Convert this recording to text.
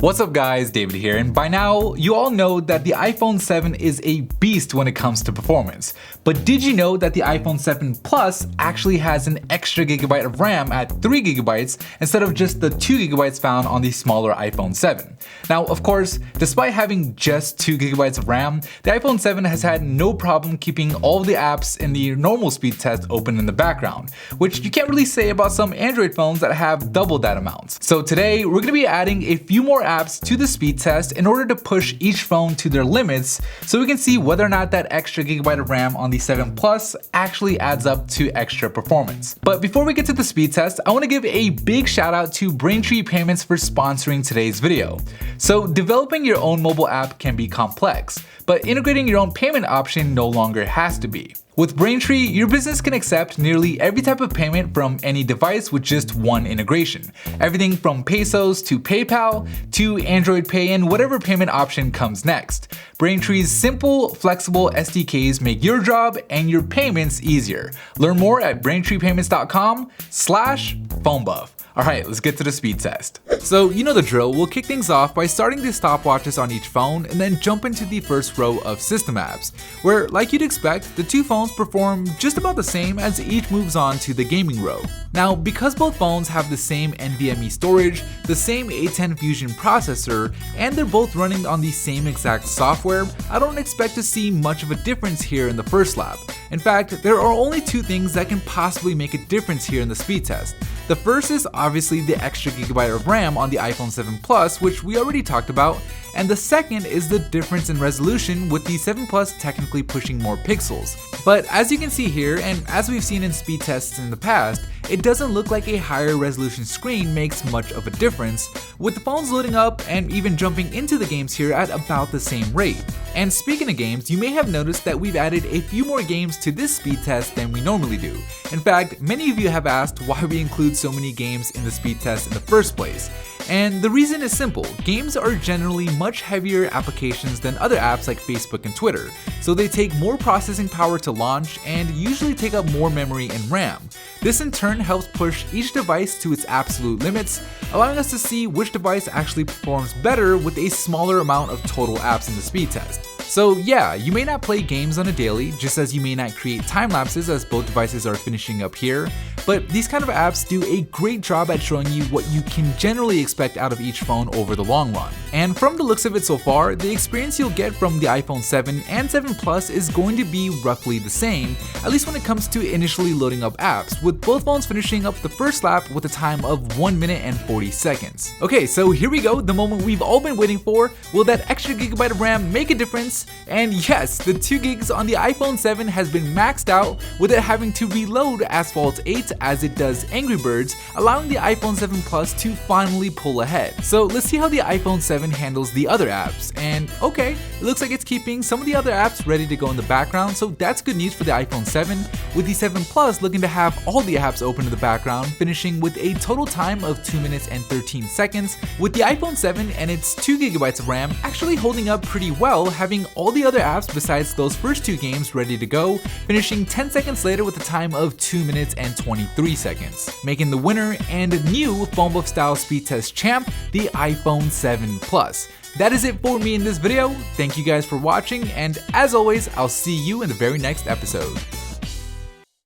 What's up guys, David here, and by now you all know that the iPhone 7 is a beast when it comes to performance. But did you know that the iPhone 7 Plus actually has an extra gigabyte of RAM at 3 gigabytes instead of just the 2 gigabytes found on the smaller iPhone 7? Now of course, despite having just 2 gigabytes of RAM, the iPhone 7 has had no problem keeping all of the apps in the normal speed test open in the background, which you can't really say about some Android phones that have double that amount. So today we're going to be adding a few more apps to the speed test in order to push each phone to their limits so we can see whether or not that extra gigabyte of RAM on the 7 Plus actually adds up to extra performance. But before we get to the speed test, I want to give a big shout out to Braintree Payments for sponsoring today's video. So developing your own mobile app can be complex, but integrating your own payment option no longer has to be. With Braintree, your business can accept nearly every type of payment from any device with just one integration. Everything from pesos to PayPal to Android Pay and whatever payment option comes next. Braintree's simple, flexible SDKs make your job and your payments easier. Learn more at braintreepayments.com/PhoneBuff. Alright, let's get to the speed test. So you know the drill, we'll kick things off by starting the stopwatches on each phone and then jump into the first row of system apps, where like you'd expect, the two phones perform just about the same as each moves on to the gaming row. Now because both phones have the same NVMe storage, the same A10 Fusion processor, and they're both running on the same exact software, I don't expect to see much of a difference here in the first lap. In fact, there are only two things that can possibly make a difference here in the speed test. The first is obviously the extra gigabyte of RAM on the iPhone 7 Plus, which we already talked about, and the second is the difference in resolution with the 7 Plus technically pushing more pixels. But as you can see here, and as we've seen in speed tests in the past, it doesn't look like a higher resolution screen makes much of a difference, with the phones loading up and even jumping into the games here at about the same rate. And speaking of games, you may have noticed that we've added a few more games to this speed test than we normally do. In fact, many of you have asked why we include so many games in the speed test in the first place. And the reason is simple. Games are generally much heavier applications than other apps like Facebook and Twitter, so they take more processing power to launch and usually take up more memory and RAM. This in turn helps push each device to its absolute limits, allowing us to see which device actually performs better with a smaller amount of total apps in the speed test. So yeah, you may not play games on a daily, just as you may not create time lapses as both devices are finishing up here, but these kind of apps do a great job at showing you what you can generally expect out of each phone over the long run. And from the looks of it so far, the experience you'll get from the iPhone 7 and 7 Plus is going to be roughly the same, at least when it comes to initially loading up apps, with both phones finishing up the first lap with a time of 1 minute and 40 seconds. Okay, so here we go, the moment we've all been waiting for. Will that extra gigabyte of RAM make a difference? And yes, the 2 gigs on the iPhone 7 has been maxed out, with it having to reload Asphalt 8 as it does Angry Birds, allowing the iPhone 7 Plus to finally pull ahead. So let's see how the iPhone 7 handles the other apps. And okay, it looks like it's keeping some of the other apps ready to go in the background, so that's good news for the iPhone 7, with the 7 Plus looking to have all the apps open in the background, finishing with a total time of 2 minutes and 13 seconds, with the iPhone 7 and its 2 gigabytes of RAM actually holding up pretty well, having all the other apps besides those first 2 games ready to go, finishing 10 seconds later with a time of 2 minutes and 23 seconds, making the winner and new PhoneBuff style speed test champ the iPhone 7 Plus. That is it for me in this video. Thank you guys for watching, and as always, I'll see you in the very next episode.